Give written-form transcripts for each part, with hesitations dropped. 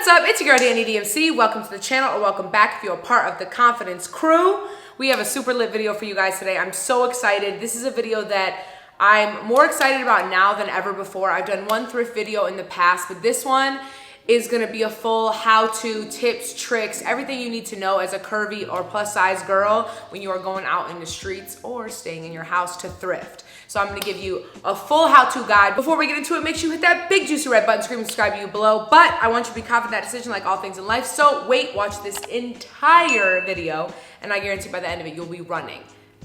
What's up? It's your girl Danny DMC. Welcome to the channel, or welcome back if you're a part of the Confidence crew. We have a super lit video for you guys today. I'm so excited. This is a video that I'm more excited about now than ever before. I've done one thrift video in the past, but this one is gonna be a full how-to, tips, tricks, everything you need to know as a curvy or plus size girl when you are going out in the streets or staying in your house to thrift. So I'm gonna give you a full how-to guide. Before we get into it, make sure you hit that big juicy red button, scream subscribe to you below. But I want you to be confident in that decision like all things in life. So wait, watch this entire video, and I guarantee by the end of it, you'll be running.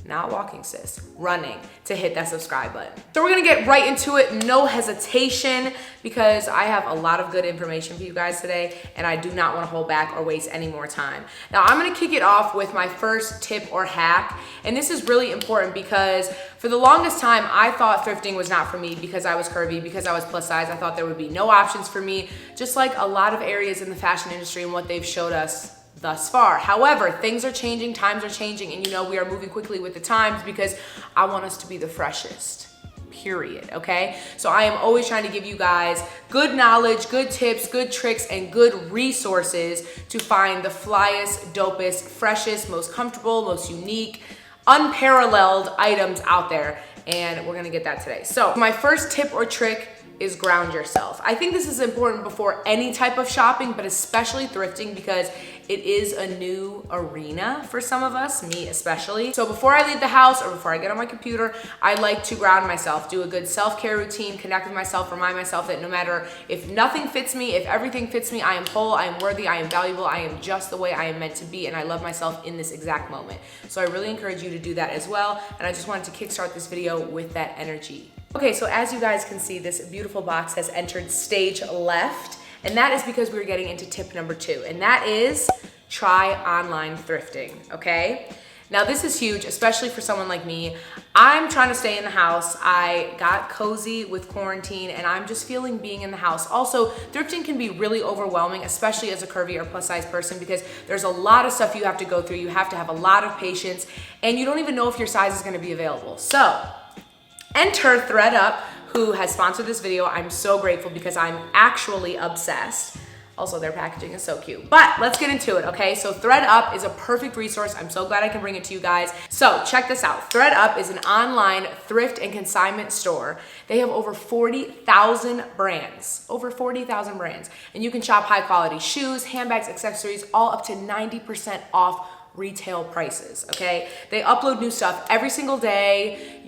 Not walking, sis, running to hit that subscribe button. So we're gonna get right into it, no hesitation, because I have a lot of good information for you guys today, and I do not wanna hold back or waste any more time. Now, I'm gonna kick it off with my first tip or hack, and this is really important because for the longest time, I thought thrifting was not for me because I was curvy, because I was plus size. I thought there would be no options for me, just like a lot of areas in the fashion industry and what they've showed us thus far. However, things are changing, times are changing, and you know we are moving quickly with the times because I want us to be the freshest, period, okay? So I am always trying to give you guys good knowledge, good tips, good tricks, and good resources to find the flyest, dopest, freshest, most comfortable, most unique, unparalleled items out there, and we're gonna get that today. So my first tip or trick is ground yourself. I think this is important before any type of shopping, but especially thrifting because it is a new arena for some of us, me especially. So before I leave the house or before I get on my computer, I like to ground myself, do a good self-care routine, connect with myself, remind myself that no matter if nothing fits me, if everything fits me, I am whole, I am worthy, I am valuable, I am just the way I am meant to be, and I love myself in this exact moment. So I really encourage you to do that as well, and I just wanted to kickstart this video with that energy. Okay, so as you guys can see, this beautiful box has entered stage left, and that is because we're getting into tip number 2, and that is try online thrifting, okay? Now this is huge, especially for someone like me. I'm trying to stay in the house. I got cozy with quarantine, and I'm just feeling being in the house. Also, thrifting can be really overwhelming, especially as a curvy or plus size person, because there's a lot of stuff you have to go through. You have to have a lot of patience, and you don't even know if your size is gonna be available. So, enter thredup, who has sponsored this video. I'm so grateful because I'm actually obsessed. Also, their packaging is so cute. But let's get into it, okay? So thredup is a perfect resource. I'm so glad I can bring it to you guys. So check this out. thredup is an online thrift and consignment store. They have over 40,000 brands, over 40,000 brands. And you can shop high quality shoes, handbags, accessories, all up to 90% off retail prices, okay? They upload new stuff every single day.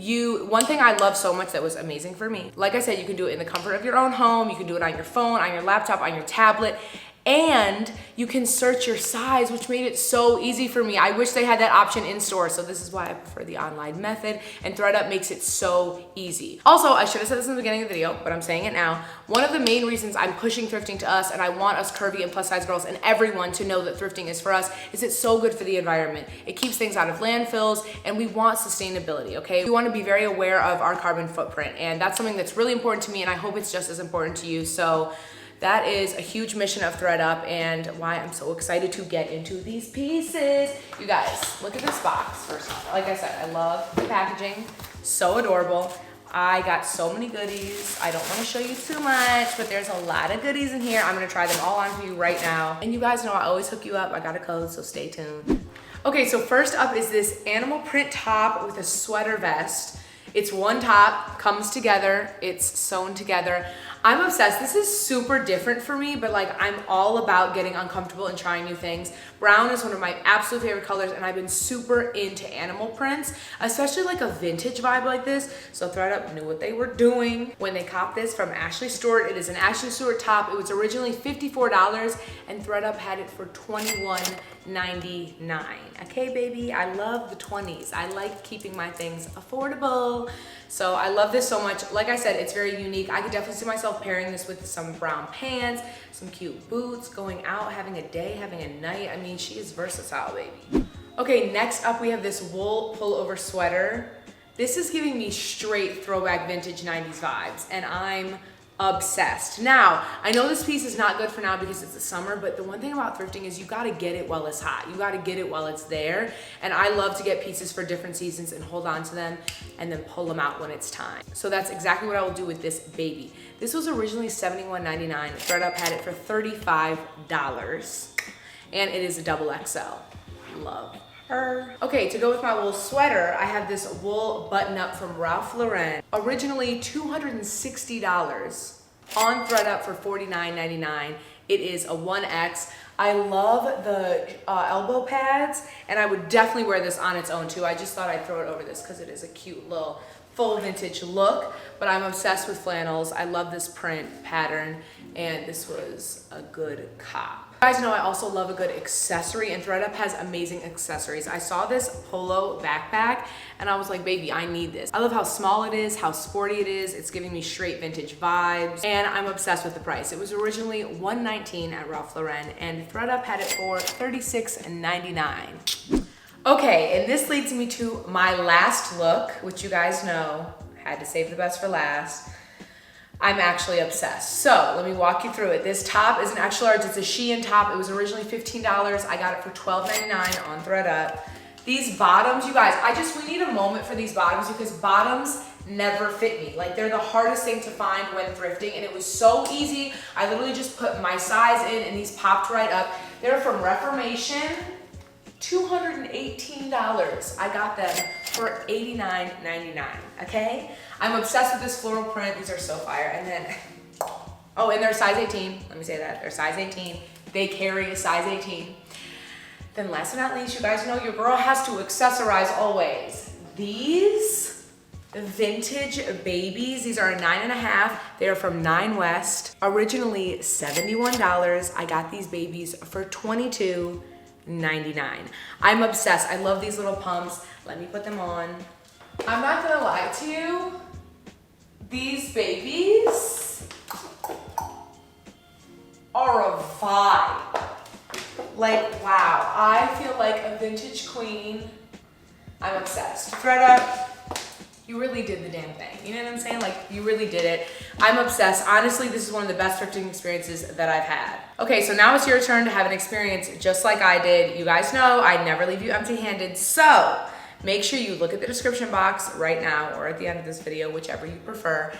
One thing I love so much that was amazing for me, like I said, you can do it in the comfort of your own home, you can do it on your phone, on your laptop, on your tablet, and you can search your size, which made it so easy for me. I wish they had that option in store, so this is why I prefer the online method, and thredup makes it so easy. Also, I should have said this in the beginning of the video, but I'm saying it now. One of the main reasons I'm pushing thrifting to us, and I want us curvy and plus size girls and everyone to know that thrifting is for us, is it's so good for the environment. It keeps things out of landfills, and we want sustainability, okay? We want to be very aware of our carbon footprint, and that's something that's really important to me, and I hope it's just as important to you. So that is a huge mission of thredup and why I'm so excited to get into these pieces. You guys, look at this box first off. Like I said, I love the packaging, so adorable. I got so many goodies. I don't want to show you too much, but there's a lot of goodies in here. I'm gonna try them all on for you right now. And you guys know I always hook you up. I got a code, so stay tuned. Okay, so first up is this animal print top with a sweater vest. It's one top, comes together, it's sewn together. I'm obsessed. This is super different for me, but like I'm all about getting uncomfortable and trying new things. Brown is one of my absolute favorite colors, and I've been super into animal prints, especially like a vintage vibe like this. So thredup knew what they were doing when they copped this from Ashley Stewart. It is an Ashley Stewart top. It was originally $54, and thredup had it for $21.99. Okay, baby, I love the 20s. I like keeping my things affordable. So I love this so much. Like I said, it's very unique. I could definitely see myself pairing this with some brown pants, some cute boots, going out, having a day, having a night. I mean, she is versatile, baby. Okay, next up we have this wool pullover sweater. This is giving me straight throwback vintage 90s vibes, and I'm obsessed. Now, I know this piece is not good for now because it's the summer, but the one thing about thrifting is you gotta get it while it's hot. You gotta get it while it's there. And I love to get pieces for different seasons and hold on to them and then pull them out when it's time. So that's exactly what I will do with this baby. This was originally $71.99. ThreduP had it for $35. And it is a double XL. Love her. Okay, to go with my wool sweater, I have this wool button-up from Ralph Lauren. Originally $260 on ThreduP for $49.99. It is a 1X. I love the elbow pads, and I would definitely wear this on its own too. I just thought I'd throw it over this because it is a cute little full vintage look, but I'm obsessed with flannels. I love this print pattern, and this was a good cop. You guys know I also love a good accessory, and ThreduP has amazing accessories. I saw this polo backpack and I was like, baby, I need this. I love how small it is, how sporty it is. It's giving me straight vintage vibes, and I'm obsessed with the price. It was originally $119 at Ralph Lauren, and ThreduP had it for $36.99. Okay, and this leads me to my last look, which you guys know, had to save the best for last. I'm actually obsessed. So let me walk you through it. This top is an extra large. It's a Shein top. It was originally $15. I got it for $12.99 on ThreduP. These bottoms, you guys, we need a moment for these bottoms because bottoms never fit me. Like, they're the hardest thing to find when thrifting, and it was so easy. I literally just put my size in and these popped right up. They're from Reformation. $218. I got them for $89.99, okay? I'm obsessed with this floral print. These are so fire. And then, oh, and they're size 18. Let me say that. They're size 18. They carry a size 18. Then last but not least, you guys know your girl has to accessorize always. These vintage babies. These are a 9.5. They are from 9 West. Originally $71. I got these babies for $22.99. I'm obsessed. I love these little pumps. Let me put them on. I'm not gonna lie to you. These babies are a vibe. Like, wow. I feel like a vintage queen. I'm obsessed. ThreduP, you really did the damn thing. You know what I'm saying? Like, you really did it. I'm obsessed. Honestly, this is one of the best thrifting experiences that I've had. Okay, so now it's your turn to have an experience just like I did. You guys know I never leave you empty-handed. So make sure you look at the description box right now or at the end of this video, whichever you prefer.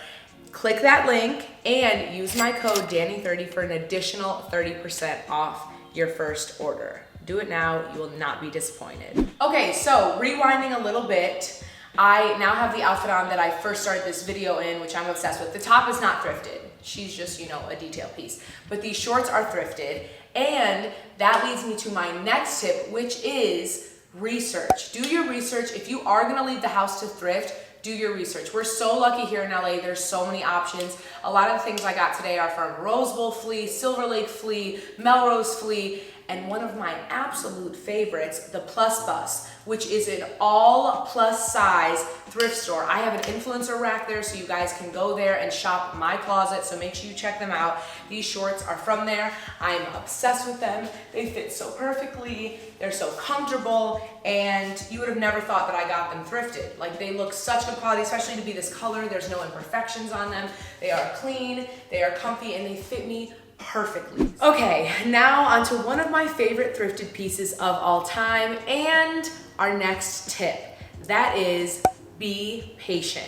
Click that link and use my code Danny30 for an additional 30% off your first order. Do it now, you will not be disappointed. Okay, so rewinding a little bit, I now have the outfit on that I first started this video in, which I'm obsessed with. The top is not thrifted. She's just, you know, a detail piece. But these shorts are thrifted, and that leads me to my next tip, which is research. Do your research. If you are gonna leave the house to thrift, do your research. We're so lucky here in LA. There's so many options. A lot of the things I got today are from Rose Bowl Flea, Silver Lake Flea, Melrose Flea, and one of my absolute favorites, the Plus Bus, which is an all plus size thrift store. I have an influencer rack there, so you guys can go there and shop my closet, so make sure you check them out. These shorts are from there. I'm obsessed with them. They fit so perfectly. They're so comfortable, and you would have never thought that I got them thrifted. Like, they look such good quality, especially to be this color. There's no imperfections on them. They are clean, they are comfy, and they fit me perfectly. Okay, now onto one of my favorite thrifted pieces of all time and our next tip. That is, be patient.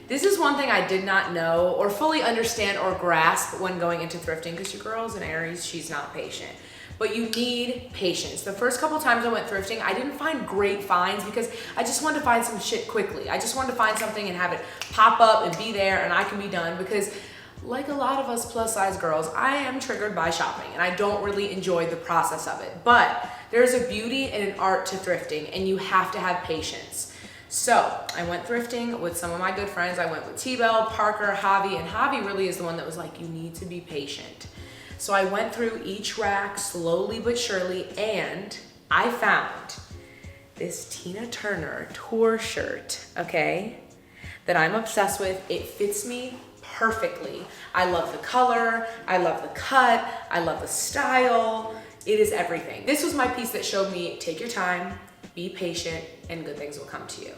This is one thing I did not know or fully understand or grasp when going into thrifting, because your girl's an Aries, she's not patient. But you need patience. The first couple times I went thrifting, I didn't find great finds because I just wanted to find some shit quickly. I just wanted to find something and have it pop up and be there and I can be done, because like a lot of us plus size girls, I am triggered by shopping and I don't really enjoy the process of it. But there's a beauty and an art to thrifting, and you have to have patience. So I went thrifting with some of my good friends. I went with T-Bell, Parker, Javi, and Javi really is the one that was like, you need to be patient. So I went through each rack slowly but surely, and I found this Tina Turner tour shirt, okay, that I'm obsessed with. It fits me perfectly. I love the color, I love the cut, I love the style. It is everything. This was my piece that showed me, take your time, be patient, and good things will come to you.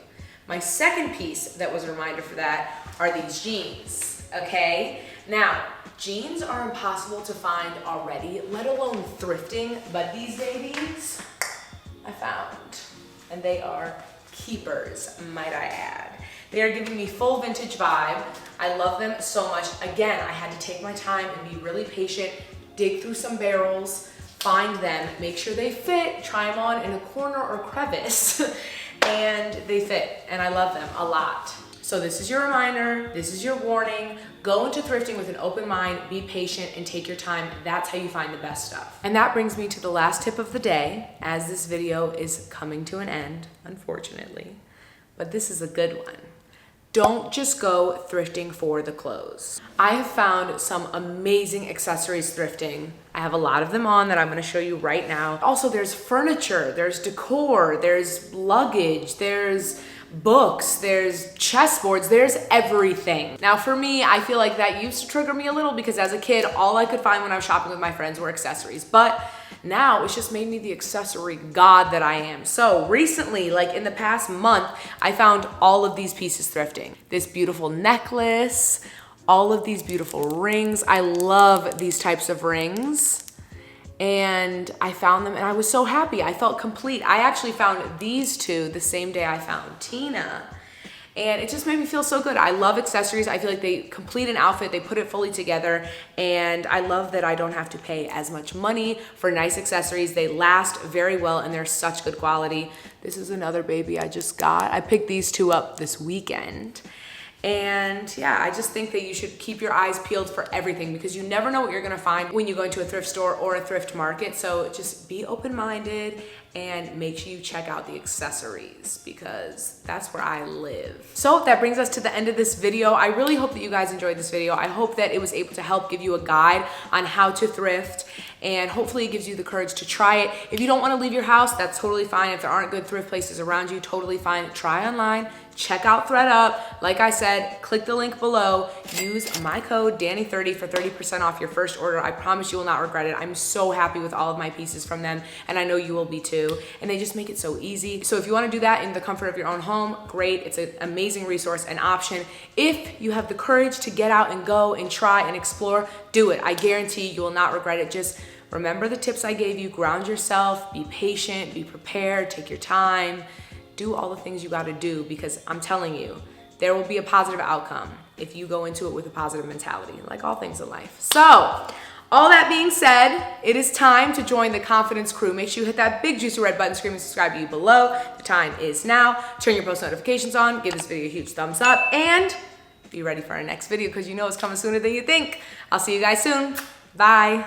My second piece that was a reminder for that are these jeans, okay? Now, jeans are impossible to find already, let alone thrifting, but these babies I found, and they are keepers, might I add. They are giving me full vintage vibe. I love them so much. Again, I had to take my time and be really patient, dig through some barrels, find them, make sure they fit, try them on in a corner or crevice, and they fit, and I love them a lot. So this is your reminder, this is your warning. Go into thrifting with an open mind, be patient, and take your time. That's how you find the best stuff. And that brings me to the last tip of the day, as this video is coming to an end, unfortunately, but this is a good one. Don't just go thrifting for the clothes. I have found some amazing accessories thrifting. I have a lot of them on that I'm gonna show you right now. Also, there's furniture, there's decor, there's luggage, there's books, there's chessboards, there's everything. Now for me, I feel like that used to trigger me a little because as a kid, all I could find when I was shopping with my friends were accessories. But now it's just made me the accessory god that I am. So recently, like in the past month, I found all of these pieces thrifting. This beautiful necklace, all of these beautiful rings. I love these types of rings. And I found them and I was so happy. I felt complete. I actually found these two the same day I found Tina. And it just made me feel so good. I love accessories. I feel like they complete an outfit, they put it fully together, and I love that I don't have to pay as much money for nice accessories. They last very well and they're such good quality. This is another baby I just got. I picked these two up this weekend. And yeah, I just think that you should keep your eyes peeled for everything because you never know what you're gonna find when you go into a thrift store or a thrift market. So just be open-minded and make sure you check out the accessories because that's where I live. So that brings us to the end of this video. I really hope that you guys enjoyed this video. I hope that it was able to help give you a guide on how to thrift, and hopefully it gives you the courage to try it. If you don't want to leave your house, that's totally fine. If there aren't good thrift places around you, totally fine. Try online, check out thredup. Like I said, click the link below, use my code Danny30 for 30% off your first order. I promise you will not regret it. I'm so happy with all of my pieces from them, and I know you will be too. And they just make it so easy. So if you want to do that in the comfort of your own home, great. It's an amazing resource and option. If you have the courage to get out and go and try and explore, do it. I guarantee you will not regret it. Just remember the tips I gave you. Ground yourself, be patient, be prepared, take your time, do all the things you got to do, because I'm telling you, there will be a positive outcome if you go into it with a positive mentality, like all things in life. So all that being said, it is time to join the confidence crew. Make sure you hit that big juicy red button, screaming subscribe to you below. The time is now. Turn your post notifications on, give this video a huge thumbs up, and be ready for our next video because you know it's coming sooner than you think. I'll see you guys soon. Bye.